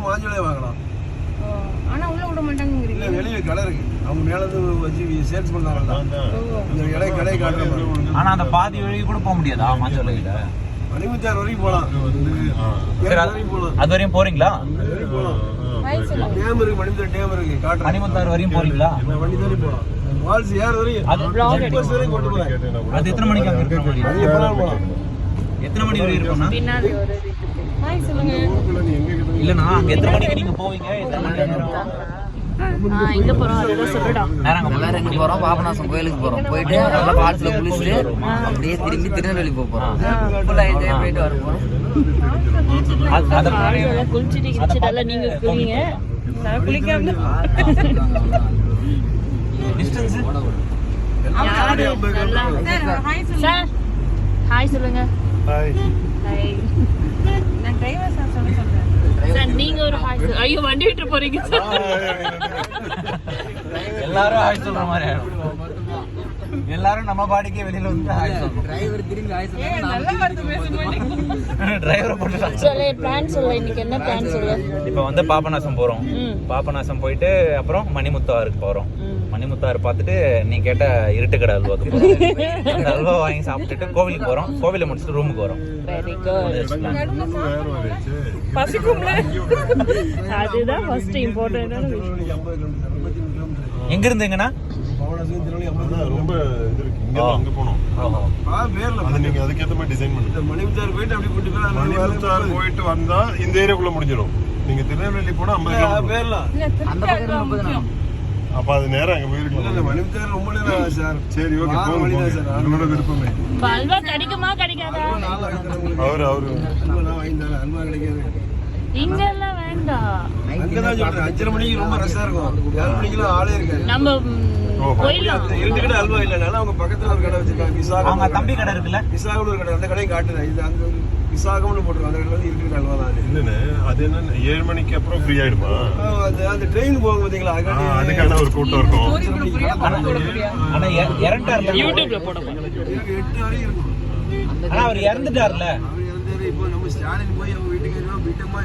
மாஞ்சோலையே வாங்கலாம். ஆனா உள்ள விட மாட்டாங்கங்கறீங்க. வெளியே கடை இருக்கு. அவங்க மேல இருந்து வச்சு சேல்ஸ் பண்றாங்கல்ல. இந்த கடை காட்டுறாங்க. ஆனா அந்த பாதி வழி கூட போக முடியாதா மாஞ்சோலையில? மணிமுத்தார் வரைக்கும் போலாம். அது வரையும் போறீங்களா? டேம் இருக்கு, மணிமுத்தார் டேம் இருக்கு. காட்டுறேன். மணிமுத்தார் வரையும் போறீங்களா? வண்டிதாரி போலாம். வால்ஸ் ஏர் வரையும். அது வரைக்கும் கொண்டு போறேன். அது எத்தனை மணிக்கு அங்க இருக்கு? அது எப்பலாம் போலாம். எத்தனை மணி வரை இருக்கும்னா? பின்னாடி ஒரு ஹாய் சொல்லுங்க. இல்லனா அங்க எத்தனை மணிக்கு நீங்க போவீங்க? எத்தனை மணி நேரம்? எங்க போறோம் அதெல்லாம் சொல்லுடா. எல்லாரும் எங்க போறோம்? பாபநாசம் கோயிலுக்கு போறோம். போயிட்டு நல்லா பால்ஸ்ல குளிச்சுட்டு அப்படியே திரும்பி திருநெல்வேலி போறோம். ஃபுல்லா என்ஜாய் பண்ணிட்டு வர போறோம். அத குளிச்சிட்டு கிச்சிடல நீங்க குளிங்க. நான் குளிக்காம டிஸ்டன்ஸ் யாரு நல்லா சார் ஹாய் சொல்லுங்க. Hi hi. நான் டிரைவர் சார் சொல்றேன். சார் நீங்க ஒரு ஹாய் சொல்லுங்க. ஐயோ வண்டி விட்டு போறீங்க சார். எல்லாரும் ஹாய் சொல்ற மாதிரி எல்லாரும் நம்ம பாடிக்கே வெளியில வந்து ஹாய் சொல்றோம். டிரைவர் திரும்பி ஹாய் சொல்றாங்க. நல்லா வந்து பேச மாட்டீங்க. டிரைவரை போட்டு சொல்ல பிளான் சொல்ல இன்னைக்கு என்ன பிளான் சொல்ல? இப்போ வந்து பாபநாசம் போறோம். பாபநாசம் போயிட்டு அப்புறம் மணிமுத்தாருக்கு போறோம். மணிமுத்தாறு பார்த்துட்டு நீ கேட்ட இருட்டுக்கடை அல்வாக்கு போறோம். அந்த அல்வா வாங்கி சாப்பிட்டுட்டு கோவிலுக்கு போறோம். கோவிலை முடிச்சுட்டு ரூமுக்கு வரோம். Very good. பசிக்கும்ல. அதுதான் ஃபர்ஸ்ட் இம்பார்ட்டன்டான விஷயம். எங்க இருந்தீங்கனா? ரொம்ப இது இருக்கு. இங்க அங்க போறோம். அது நீங்க அதுக்கு ஏத்த மாதிரி டிசைன் பண்ணுங்க. மணிமுத்தார் போயிட்டு அப்படி கூட்டி போறா. மணிமுத்தார் போயிட்டு வந்தா இந்த ஏரியாக்குள்ள முடிஞ்சிடும். நீங்க திருநெல்வேலி போனா 50 கிலோமீட்டர் பேர்லாம். அந்த பக்கம் 30 நாள். அப்ப அது நேரா அங்க போயிருக்கலாம். இல்ல மணிமுத்தார் ரொம்ப நேரம் சார். சரி ஓகே போங்க சார். உங்களோட விருப்பமே. அல்வா கிடைக்குமா கிடைக்காதா? அவரு அல்வா வாங்கிட்டாங்க. அல்வா கிடைக்காது. இங்க எல்லாம் வேண்டாம். அங்கதான் சொல்றேன். 5:30 மணிக்கு ரொம்ப ரஷ்ஷா இருக்கும். 7 மணிக்கெல்லாம் ஆளே இருக்காது. நம்ம போயிடலாம். இருட்டுக்கடை அல்வா இல்லனால அவங்க பக்கத்துல ஒரு கடை வச்சிருக்காங்க. விசாகம். அவங்க தம்பி கடை இருக்குல்ல? விசாகம் ஒரு கடை. அந்த கடையை காட்டுறேன். இது அங்க விசாகம்னு போட்டுருக்காங்க. அந்த கடையில வந்து இருட்டுக்கடை அல்வா தான். இல்லனே அது என்ன 7 மணிக்கு அப்புறம் ஃப்ரீ ஆயிடுமா? அந்த ட்ரெயின் போகும் பாத்தீங்களா? அதுக்கான ஒரு கூட்டம் இருக்கும். ஆனா இறண்டார்ல யூடியூப்ல போட போறோம். 8 வரைக்கும் இருக்கும். ஆனா அவர் இறந்துட்டார்ல. அவர் இறந்தாரு. இப்போ நம்ம ஸ்டாலின் போய் அவங்க வீட்டுக்கு வீட்டம்மா